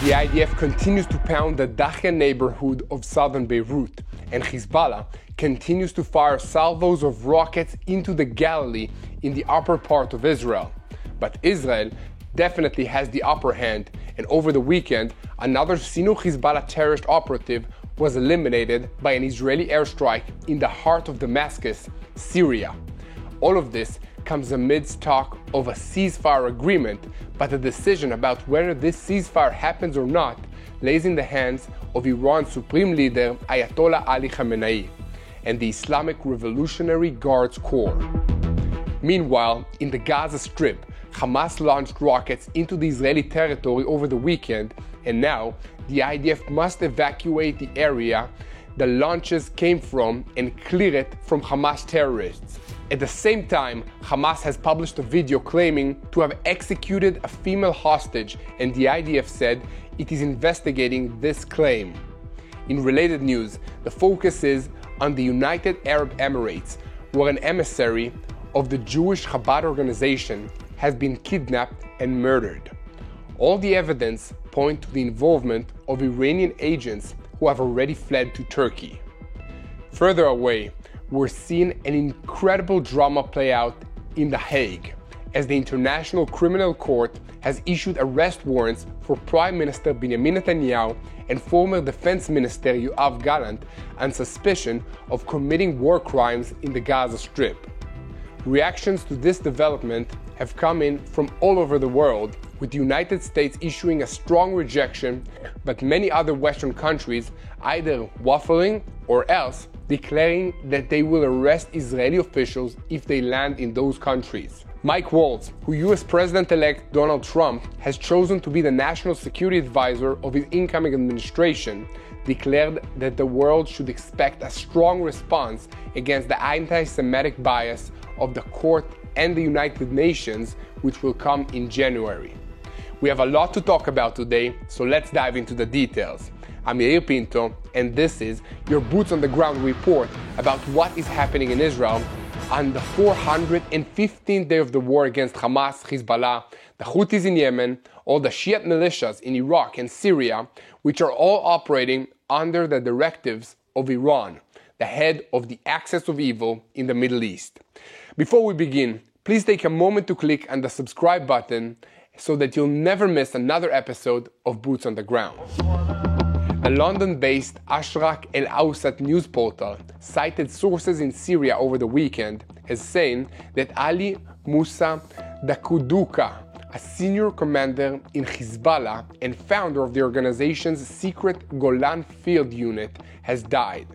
the IDF continues to pound the Dahiya neighborhood of southern Beirut, and Hezbollah continues to fire salvos of rockets into the Galilee in the upper part of Israel. But Israel definitely has the upper hand, and over the weekend, another Sinu Hezbollah terrorist operative was eliminated by an Israeli airstrike in the heart of Damascus, Syria. All of this comes amidst talk of a ceasefire agreement, but the decision about whether this ceasefire happens or not lays in the hands of Iran's supreme leader Ayatollah Ali Khamenei and the Islamic Revolutionary Guards Corps. Meanwhile, in the Gaza Strip, Hamas launched rockets into the Israeli territory over the weekend, and now the IDF must evacuate the area the launches came from and clear it from Hamas terrorists. At the same time, Hamas has published a video claiming to have executed a female hostage, and the IDF said it is investigating this claim. In related news, the focus is on the United Arab Emirates, where an emissary of the Jewish Chabad organization has been kidnapped and murdered. All the evidence point to the involvement of Iranian agents who have already fled to Turkey. Further away, we're seeing an incredible drama play out in The Hague, as the International Criminal Court has issued arrest warrants for Prime Minister Benjamin Netanyahu and former Defense Minister Yoav Gallant on suspicion of committing war crimes in the Gaza Strip. Reactions to this development have come in from all over the world, with the United States issuing a strong rejection, but many other Western countries either waffling or else declaring that they will arrest Israeli officials if they land in those countries. Mike Waltz, who US President-elect Donald Trump has chosen to be the national security advisor of his incoming administration, declared that the world should expect a strong response against the anti-Semitic bias of the court and the United Nations, which will come in January. We have a lot to talk about today, so let's dive into the details. I'm Yair Pinto, and this is your Boots on the Ground report about what is happening in Israel on the 415th day of the war against Hamas, Hezbollah, the Houthis in Yemen, all the Shiite militias in Iraq and Syria, which are all operating under the directives of Iran, the head of the axis of evil in the Middle East. Before we begin, please take a moment to click on the subscribe button so that you'll never miss another episode of Boots on the Ground. The London-based Ashrak El-Awsat news portal cited sources in Syria over the weekend as saying that Ali Musa Dakuduka, a senior commander in Hezbollah and founder of the organization's secret Golan Field Unit, has died.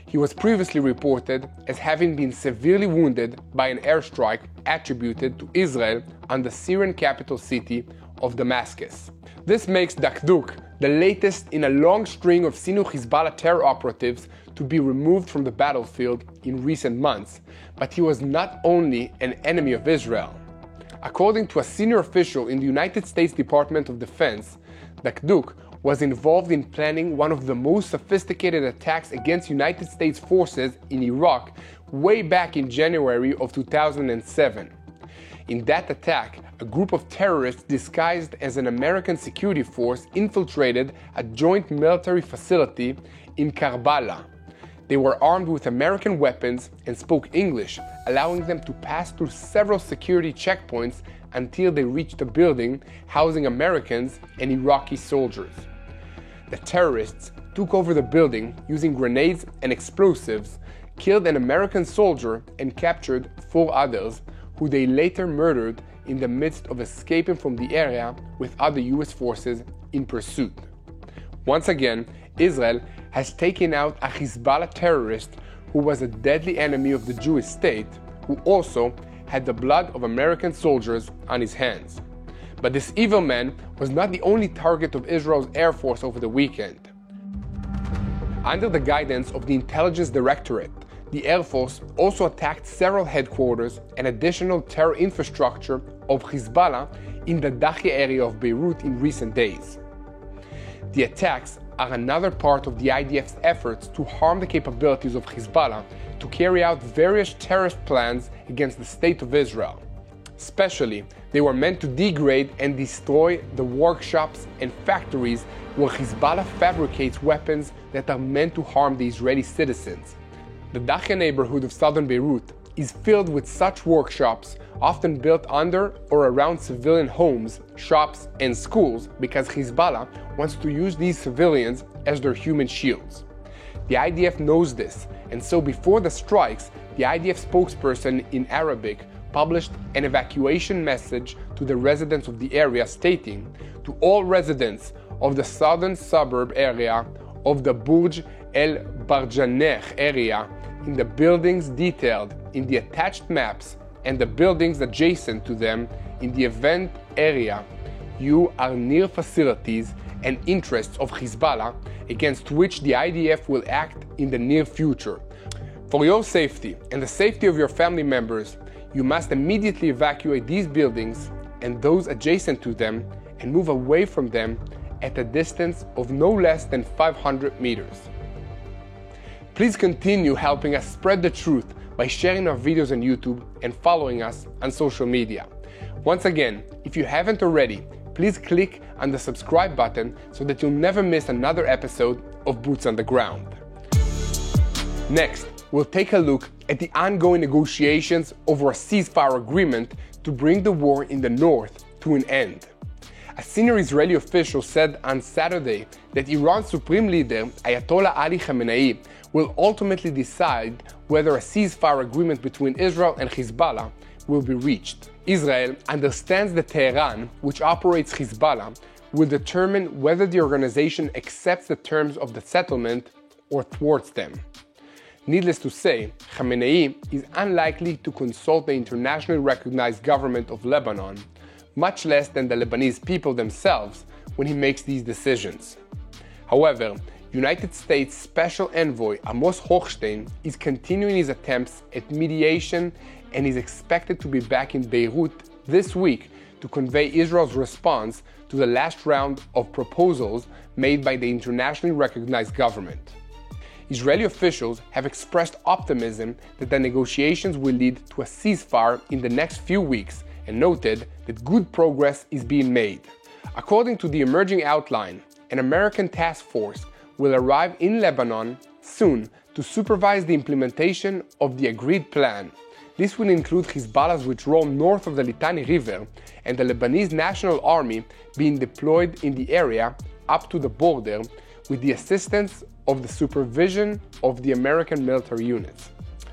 He was previously reported as having been severely wounded by an airstrike attributed to Israel on the Syrian capital city of Damascus. This makes Dakduk the latest in a long string of Sinu Hezbollah terror operatives to be removed from the battlefield in recent months, but he was not only an enemy of Israel. According to a senior official in the United States Department of Defense, Dakduk was involved in planning one of the most sophisticated attacks against United States forces in Iraq way back in January of 2007. In that attack, a group of terrorists disguised as an American security force infiltrated a joint military facility in Karbala. They were armed with American weapons and spoke English, allowing them to pass through several security checkpoints until they reached a building housing Americans and Iraqi soldiers. The terrorists took over the building using grenades and explosives, killed an American soldier, and captured 4 others, who they later murdered in the midst of escaping from the area with other US forces in pursuit. Once again, Israel has taken out a Hezbollah terrorist who was a deadly enemy of the Jewish state, who also had the blood of American soldiers on his hands. But this evil man was not the only target of Israel's Air Force over the weekend. Under the guidance of the Intelligence Directorate, the Air Force also attacked several headquarters and additional terror infrastructure of Hezbollah in the Dahiya area of Beirut in recent days. The attacks are another part of the IDF's efforts to harm the capabilities of Hezbollah to carry out various terrorist plans against the State of Israel. Especially, They were meant to degrade and destroy the workshops and factories where Hezbollah fabricates weapons that are meant to harm the Israeli citizens. The Dahiya neighborhood of southern Beirut is filled with such workshops, often built under or around civilian homes, shops, and schools, because Hezbollah wants to use these civilians as their human shields. The IDF knows this, and so before the strikes, the IDF spokesperson in Arabic published an evacuation message to the residents of the area stating, "To all residents of the southern suburb area of the Burj El Barjaneh area, in the buildings detailed in the attached maps and the buildings adjacent to them in the event area, you are near facilities and interests of Hezbollah against which the IDF will act in the near future. For your safety and the safety of your family members, you must immediately evacuate these buildings and those adjacent to them and move away from them at a distance of no less than 500 meters. Please continue helping us spread the truth by sharing our videos on YouTube and following us on social media. Once again, if you haven't already, please click on the subscribe button so that you'll never miss another episode of Boots on the Ground. Next, we'll take a look at the ongoing negotiations over a ceasefire agreement to bring the war in the north to an end. A senior Israeli official said on Saturday that Iran's supreme leader, Ayatollah Ali Khamenei, will ultimately decide whether a ceasefire agreement between Israel and Hezbollah will be reached. Israel understands that Tehran, which operates Hezbollah, will determine whether the organization accepts the terms of the settlement or thwarts them. Needless to say, Khamenei is unlikely to consult the internationally recognized government of Lebanon, much less than the Lebanese people themselves, when he makes these decisions. However, United States Special Envoy Amos Hochstein is continuing his attempts at mediation and is expected to be back in Beirut this week to convey Israel's response to the last round of proposals made by the internationally recognized government. Israeli officials have expressed optimism that the negotiations will lead to a ceasefire in the next few weeks and noted that good progress is being made. According to the emerging outline, an American task force will arrive in Lebanon soon to supervise the implementation of the agreed plan. This will include Hezbollah's withdrawal north of the Litani River and the Lebanese National Army being deployed in the area up to the border with the assistance of the supervision of the American military units.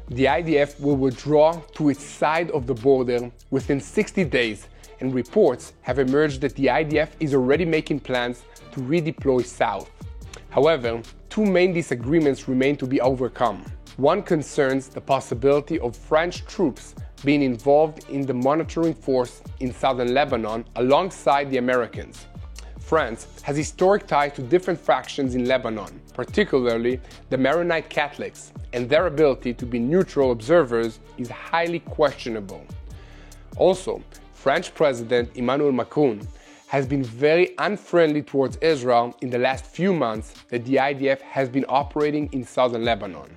The IDF will withdraw to its side of the border within 60 days, and reports have emerged that the IDF is already making plans to redeploy south. However, two main disagreements remain to be overcome. One concerns the possibility of French troops being involved in the monitoring force in southern Lebanon alongside the Americans. France has historic ties to different factions in Lebanon, particularly the Maronite Catholics, and their ability to be neutral observers is highly questionable. Also, French President Emmanuel Macron has been very unfriendly towards Israel in the last few months that the IDF has been operating in southern Lebanon.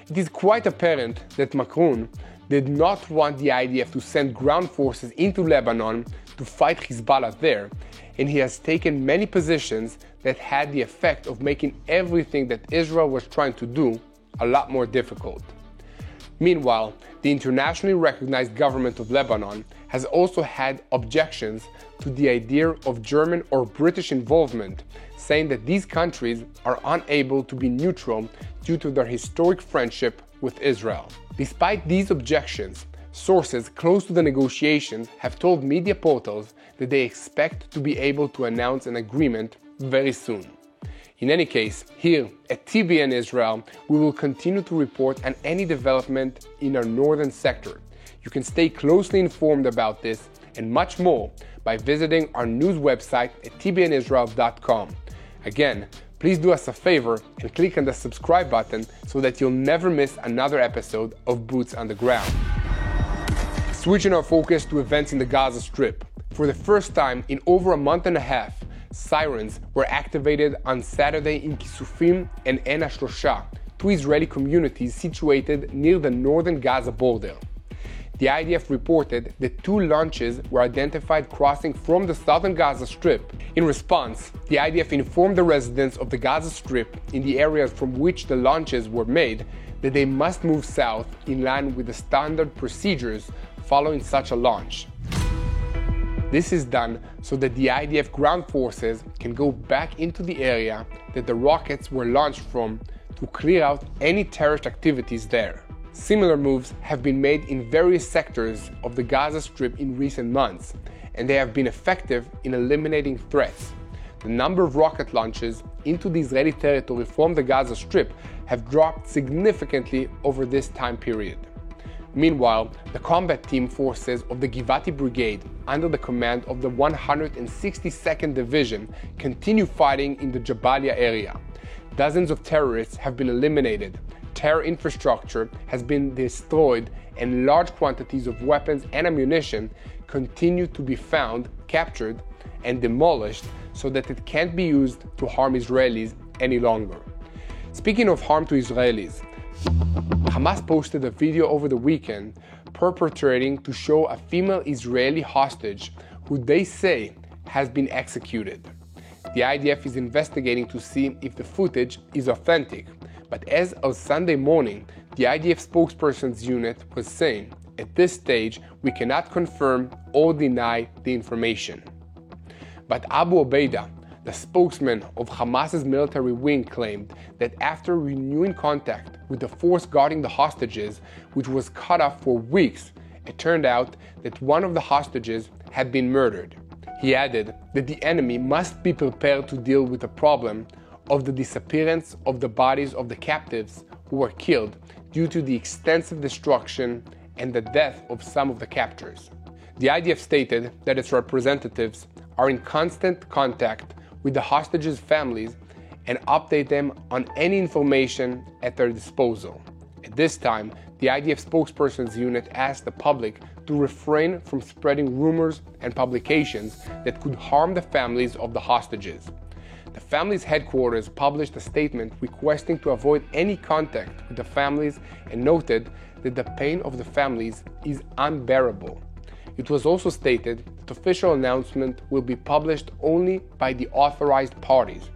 It is quite apparent that Macron did not want the IDF to send ground forces into Lebanon to fight Hezbollah there, and he has taken many positions that had the effect of making everything that Israel was trying to do a lot more difficult. Meanwhile, the internationally recognized government of Lebanon has also had objections to the idea of German or British involvement, saying that these countries are unable to be neutral due to their historic friendship with Israel. Despite these objections, sources close to the negotiations have told media portals that they expect to be able to announce an agreement very soon. In any case, here at TBN Israel, we will continue to report on any development in our northern sector. You can stay closely informed about this and much more by visiting our news website at tbnisrael.com. Again, please do us a favor and click on the subscribe button so that you'll never miss another episode of Boots on the Ground. Switching our focus to events in the Gaza Strip. For the first time in over a month and a half, sirens were activated on Saturday in Kisufim and En HaShlosha, two Israeli communities situated near the northern Gaza border. the IDF reported that 2 launches were identified crossing from the southern Gaza Strip. In response, the IDF informed the residents of the Gaza Strip in the areas from which the launches were made that they must move south in line with the standard procedures following such a launch. This is done so that the IDF ground forces can go back into the area that the rockets were launched from to clear out any terrorist activities there. Similar moves have been made in various sectors of the Gaza Strip in recent months, and they have been effective in eliminating threats. The number of rocket launches into the Israeli territory from the Gaza Strip have dropped significantly over this time period. Meanwhile, the combat team forces of the Givati Brigade, under the command of the 162nd Division, continue fighting in the Jabalia area. Dozens of terrorists have been eliminated, terror infrastructure has been destroyed, and large quantities of weapons and ammunition continue to be found, captured, and demolished so that it can't be used to harm Israelis any longer. Speaking of harm to Israelis, Hamas posted a video over the weekend perpetrating to show a female Israeli hostage who they say has been executed. The IDF is investigating to see if the footage is authentic, but as of Sunday morning, the IDF spokesperson's unit was saying, "At this stage, we cannot confirm or deny the information." But Abu Obeida, the spokesman of Hamas's military wing, claimed that after renewing contact with the force guarding the hostages, which was cut off for weeks, it turned out that one of the hostages had been murdered. He added that the enemy must be prepared to deal with the problem of the disappearance of the bodies of the captives who were killed due to the extensive destruction and the death of some of the captors. The IDF stated that its representatives are in constant contact with the hostages' families and update them on any information at their disposal. At this time, the IDF spokesperson's unit asked the public to refrain from spreading rumors and publications that could harm the families of the hostages. The family's headquarters published a statement requesting to avoid any contact with the families and noted that the pain of the families is unbearable. It was also stated that official announcement will be published only by the authorized parties.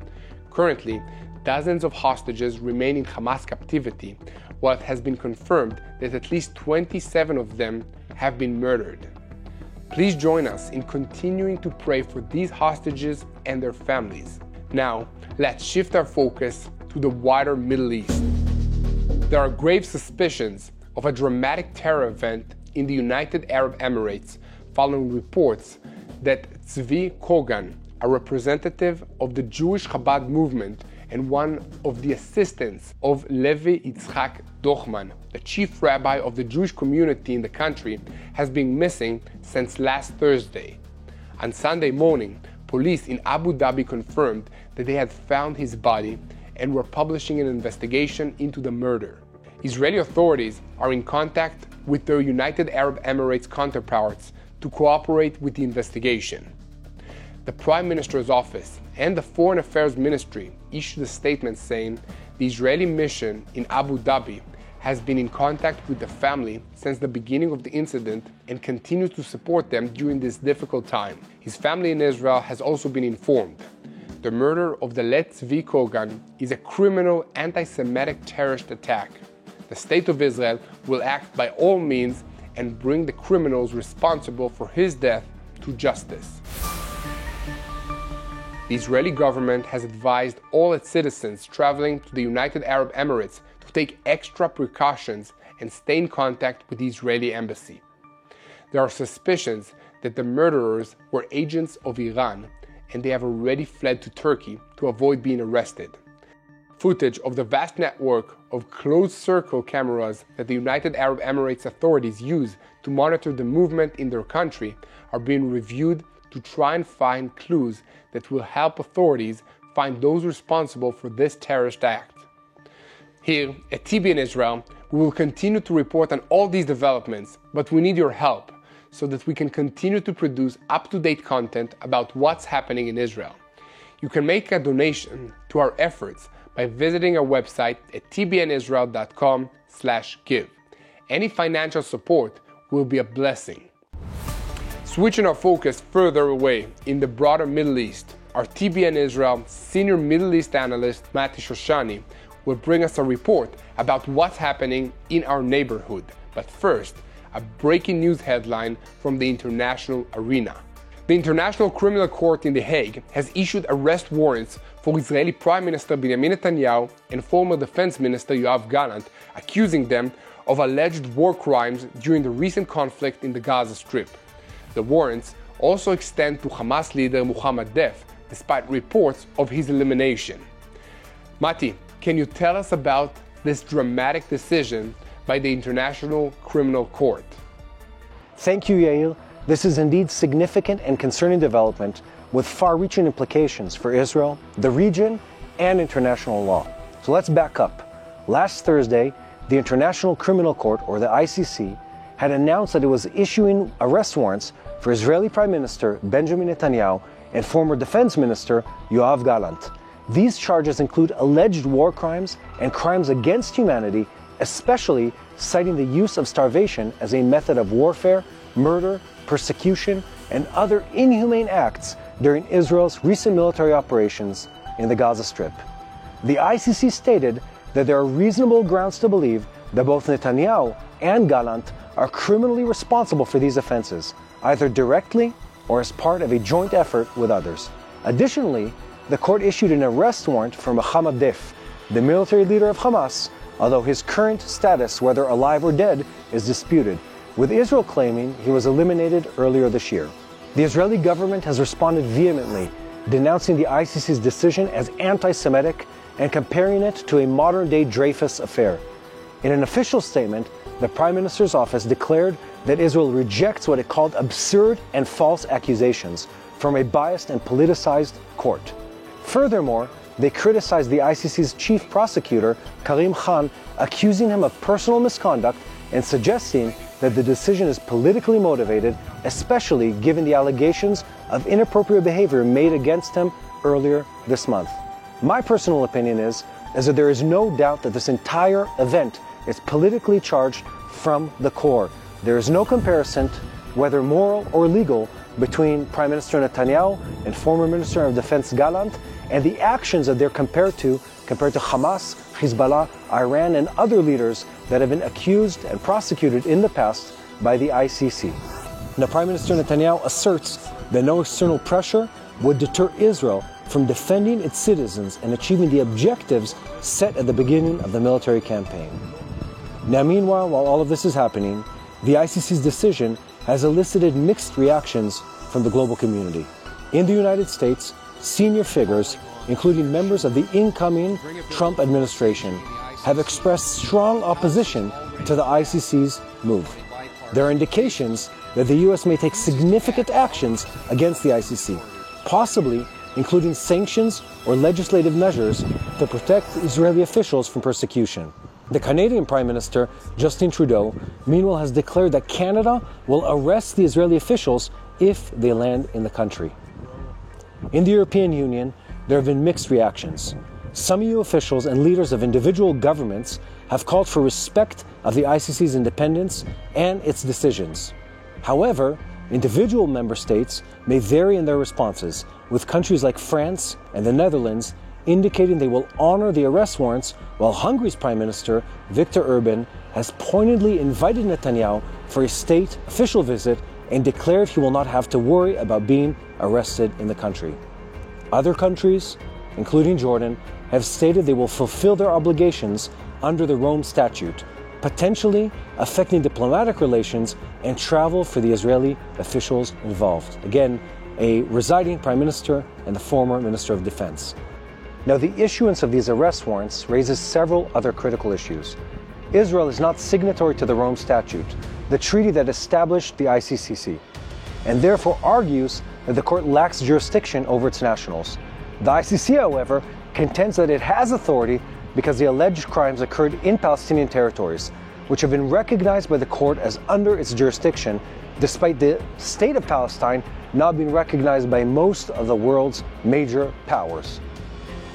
Currently, dozens of hostages remain in Hamas captivity, while it has been confirmed that at least 27 of them have been murdered. Please join us in continuing to pray for these hostages and their families. Now, let's shift our focus to the wider Middle East. There are grave suspicions of a dramatic terror event in the United Arab Emirates following reports that Tzvi Kogan, a representative of the Jewish Chabad movement and one of the assistants of Levi Yitzhak Dochman, the chief rabbi of the Jewish community in the country, has been missing since last Thursday. On Sunday morning, police in Abu Dhabi confirmed that they had found his body and were publishing an investigation into the murder. Israeli authorities are in contact with their United Arab Emirates counterparts to cooperate with the investigation. The Prime Minister's office and the Foreign Affairs Ministry issued a statement saying the Israeli mission in Abu Dhabi has been in contact with the family since the beginning of the incident and continues to support them during this difficult time. His family in Israel has also been informed. The murder of the late Tzvi Kogan is a criminal anti-Semitic terrorist attack. The State of Israel will act by all means and bring the criminals responsible for his death to justice. The Israeli government has advised all its citizens traveling to the United Arab Emirates to take extra precautions and stay in contact with the Israeli embassy. There are suspicions that the murderers were agents of Iran, and they have already fled to Turkey to avoid being arrested. Footage of the vast network of closed-circle cameras that the United Arab Emirates authorities use to monitor the movement in their country are being reviewed to try and find clues that will help authorities find those responsible for this terrorist act. Here at TBN Israel, we will continue to report on all these developments, but we need your help so that we can continue to produce up-to-date content about what's happening in Israel. You can make a donation to our efforts by visiting our website at tbnisrael.com/give. Any financial support will be a blessing. Switching our focus further away in the broader Middle East, our TBN Israel senior Middle East analyst Mati Shoshani will bring us a report about what's happening in our neighborhood. But first, a breaking news headline from the international arena. The International Criminal Court in The Hague has issued arrest warrants for Israeli Prime Minister Benjamin Netanyahu and former Defense Minister Yoav Gallant, accusing them of alleged war crimes during the recent conflict in the Gaza Strip. The warrants also extend to Hamas leader Mohammed Deif, despite reports of his elimination. Mati, can you tell us about this dramatic decision by the International Criminal Court? Thank you, Yair. This is indeed significant and concerning development with far-reaching implications for Israel, the region, and international law. So let's back up. Last Thursday, the International Criminal Court, or the ICC, had announced that it was issuing arrest warrants for Israeli Prime Minister Benjamin Netanyahu and former Defense Minister Yoav Gallant. These charges include alleged war crimes and crimes against humanity, especially citing the use of starvation as a method of warfare, murder, persecution, and other inhumane acts during Israel's recent military operations in the Gaza Strip. The ICC stated that there are reasonable grounds to believe that both Netanyahu and Gallant are criminally responsible for these offenses, either directly or as part of a joint effort with others. Additionally, the court issued an arrest warrant for Mohammed Deif, the military leader of Hamas, although his current status, whether alive or dead, is disputed, with Israel claiming he was eliminated earlier this year. The Israeli government has responded vehemently, denouncing the ICC's decision as anti-Semitic and comparing it to a modern-day Dreyfus affair. In an official statement, the Prime Minister's office declared that Israel rejects what it called absurd and false accusations from a biased and politicized court. Furthermore, they criticized the ICC's chief prosecutor, Karim Khan, accusing him of personal misconduct and suggesting that the decision is politically motivated, especially given the allegations of inappropriate behavior made against him earlier this month. My personal opinion is that there is no doubt that this entire event is politically charged from the core. There is no comparison, whether moral or legal, between Prime Minister Netanyahu and former Minister of Defense Gallant, and the actions that they're compared to Hamas, Hezbollah, Iran, and other leaders that have been accused and prosecuted in the past by the ICC. Now, Prime Minister Netanyahu asserts that no external pressure would deter Israel from defending its citizens and achieving the objectives set at the beginning of the military campaign. Now, meanwhile, while all of this is happening, the ICC's decision has elicited mixed reactions from the global community. In the United States, senior figures, including members of the incoming Trump administration, have expressed strong opposition to the ICC's move. There are indications that the U.S. may take significant actions against the ICC, possibly including sanctions or legislative measures to protect Israeli officials from persecution. The Canadian Prime Minister, Justin Trudeau, meanwhile has declared that Canada will arrest the Israeli officials if they land in the country. In the European Union, there have been mixed reactions. Some EU officials and leaders of individual governments have called for respect of the ICC's independence and its decisions. However, individual member states may vary in their responses, with countries like France and the Netherlands indicating they will honor the arrest warrants, while Hungary's Prime Minister, Viktor Orban, has pointedly invited Netanyahu for a state official visit and declared he will not have to worry about being arrested in the country. Other countries, including Jordan, have stated they will fulfill their obligations under the Rome Statute, potentially affecting diplomatic relations and travel for the Israeli officials involved. Again, a residing Prime Minister and the former Minister of Defense. Now, the issuance of these arrest warrants raises several other critical issues. Israel is not signatory to the Rome Statute, the treaty that established the ICC, and therefore argues that the court lacks jurisdiction over its nationals. The ICC, however, contends that it has authority because the alleged crimes occurred in Palestinian territories, which have been recognized by the court as under its jurisdiction, despite the state of Palestine not being recognized by most of the world's major powers.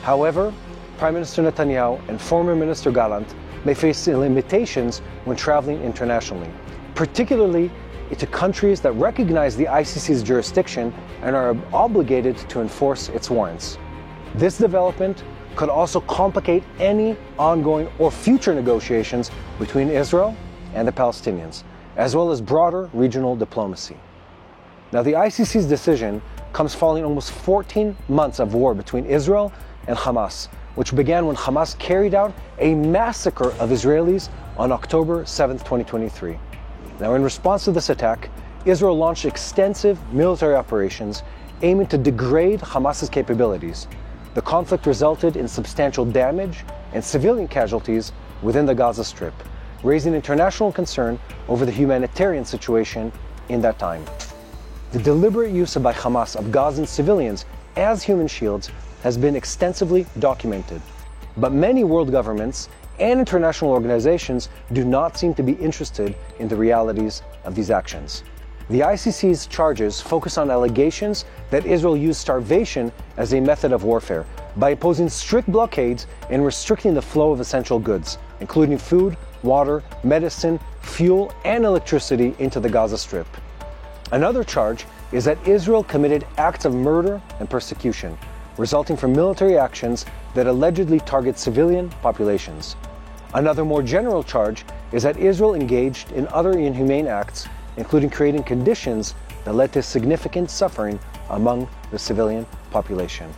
However, Prime Minister Netanyahu and former Minister Gallant may face limitations when traveling internationally. particularly to countries that recognize the ICC's jurisdiction and are obligated to enforce its warrants. This development could also complicate any ongoing or future negotiations between Israel and the Palestinians, as well as broader regional diplomacy. Now, the ICC's decision comes following almost 14 months of war between Israel and Hamas, which began when Hamas carried out a massacre of Israelis on October 7, 2023. Now, in response to this attack, Israel launched extensive military operations aiming to degrade Hamas's capabilities. The conflict resulted in substantial damage and civilian casualties within the Gaza Strip, raising international concern over the humanitarian situation in that time. The deliberate use by Hamas of Gazan civilians as human shields has been extensively documented, but many world governments and international organizations do not seem to be interested in the realities of these actions. The ICC's charges focus on allegations that Israel used starvation as a method of warfare by imposing strict blockades and restricting the flow of essential goods, including food, water, medicine, fuel, and electricity into the Gaza Strip. Another charge is that Israel committed acts of murder and persecution, resulting from military actions that allegedly target civilian populations. Another more general charge is that Israel engaged in other inhumane acts, including creating conditions that led to significant suffering among the civilian population.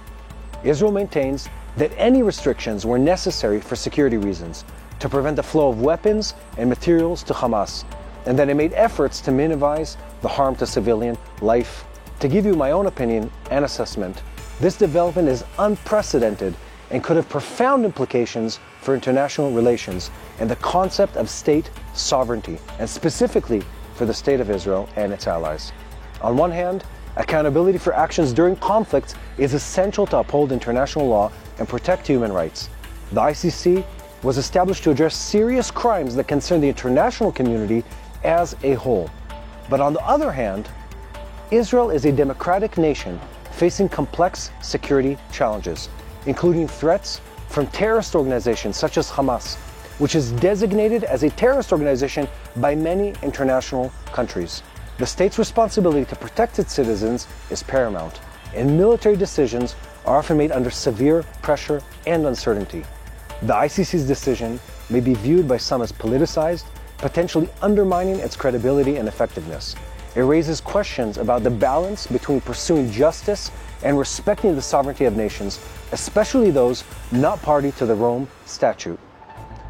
Israel maintains that any restrictions were necessary for security reasons, to prevent the flow of weapons and materials to Hamas, and that it made efforts to minimize the harm to civilian life. To give you my own opinion and assessment, this development is unprecedented and could have profound implications for international relations and the concept of state sovereignty, and specifically for the State of Israel and its allies. On one hand, accountability for actions during conflicts is essential to uphold international law and protect human rights. The ICC was established to address serious crimes that concern the international community as a whole. But on the other hand, Israel is a democratic nation facing complex security challenges, including threats from terrorist organizations such as Hamas, which is designated as a terrorist organization by many international countries. The state's responsibility to protect its citizens is paramount, and military decisions are often made under severe pressure and uncertainty. The ICC's decision may be viewed by some as politicized, potentially undermining its credibility and effectiveness. It raises questions about the balance between pursuing justice and respecting the sovereignty of nations, especially those not party to the Rome Statute.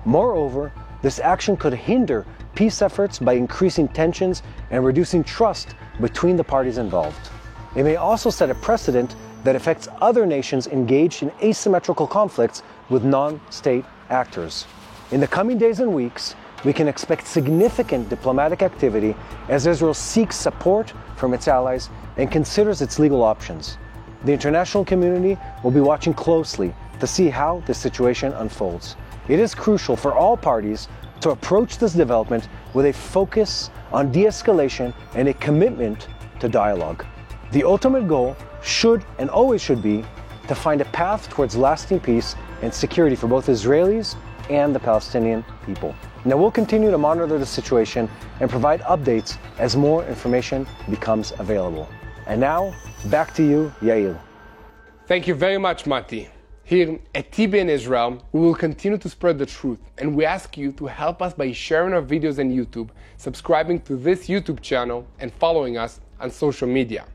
Moreover, this action could hinder peace efforts by increasing tensions and reducing trust between the parties involved. It may also set a precedent that affects other nations engaged in asymmetrical conflicts with non-state actors. In the coming days and weeks, we can expect significant diplomatic activity as Israel seeks support from its allies and considers its legal options. The international community will be watching closely to see how this situation unfolds. It is crucial for all parties to approach this development with a focus on de-escalation and a commitment to dialogue. The ultimate goal should and always should be to find a path towards lasting peace and security for both Israelis and the Palestinian people. Now, we'll continue to monitor the situation and provide updates as more information becomes available. And now, back to you, Yair. Thank you very much, Mati. Here at TBN Israel, we will continue to spread the truth, and we ask you to help us by sharing our videos on YouTube, subscribing to this YouTube channel, and following us on social media.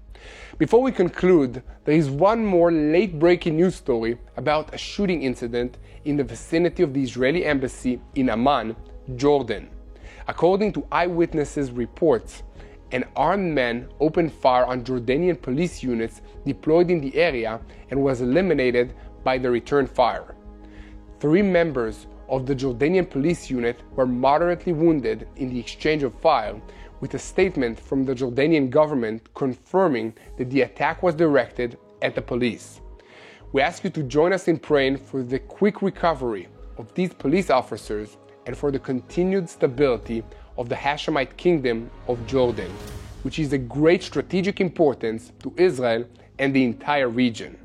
Before we conclude, there is one more late-breaking news story about a shooting incident in the vicinity of the Israeli embassy in Amman, Jordan. According to eyewitnesses' reports, an armed man opened fire on Jordanian police units deployed in the area and was eliminated by the return fire. 3 members of the Jordanian police unit were moderately wounded in the exchange of fire, with a statement from the Jordanian government confirming that the attack was directed at the police. We ask you to join us in praying for the quick recovery of these police officers and for the continued stability of the Hashemite Kingdom of Jordan, which is of great strategic importance to Israel and the entire region.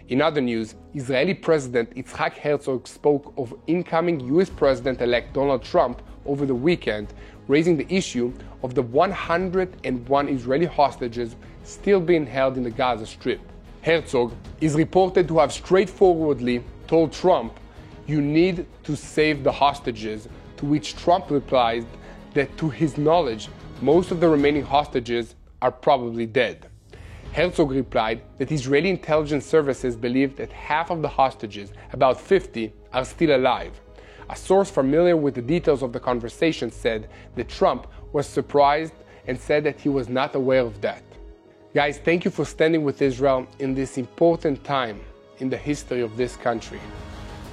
In other news, Israeli President Yitzhak Herzog spoke of incoming US President-elect Donald Trump, over the weekend, raising the issue of the 101 Israeli hostages still being held in the Gaza Strip. Herzog is reported to have straightforwardly told Trump, "You need to save the hostages," to which Trump replied that to his knowledge, most of the remaining hostages are probably dead. Herzog replied that Israeli intelligence services believe that half of the hostages, about 50, are still alive. A source familiar with the details of the conversation said that Trump was surprised and said that he was not aware of that. Guys, thank you for standing with Israel in this important time in the history of this country.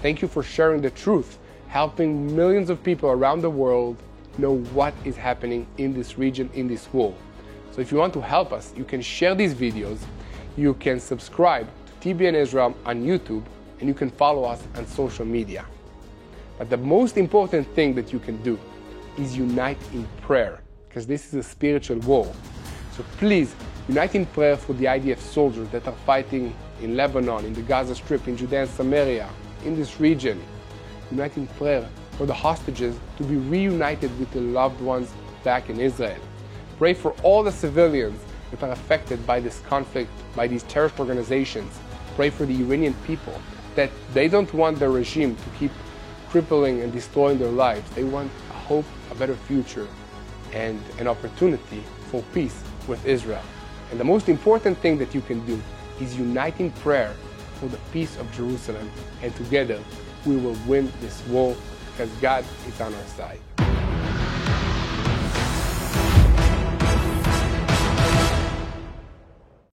Thank you for sharing the truth, helping millions of people around the world know what is happening in this region, in this war. So if you want to help us, you can share these videos, you can subscribe to TBN Israel on YouTube, and you can follow us on social media. But the most important thing that you can do is unite in prayer, because this is a spiritual war. So please, unite in prayer for the IDF soldiers that are fighting in Lebanon, in the Gaza Strip, in Judea and Samaria, in this region. Unite in prayer for the hostages to be reunited with their loved ones back in Israel. Pray for all the civilians that are affected by this conflict, by these terrorist organizations. Pray for the Iranian people that they don't want the regime to keep crippling and destroying their lives. They want a hope, a better future, and an opportunity for peace with Israel. And the most important thing that you can do is unite in prayer for the peace of Jerusalem. And together we will win this war because God is on our side.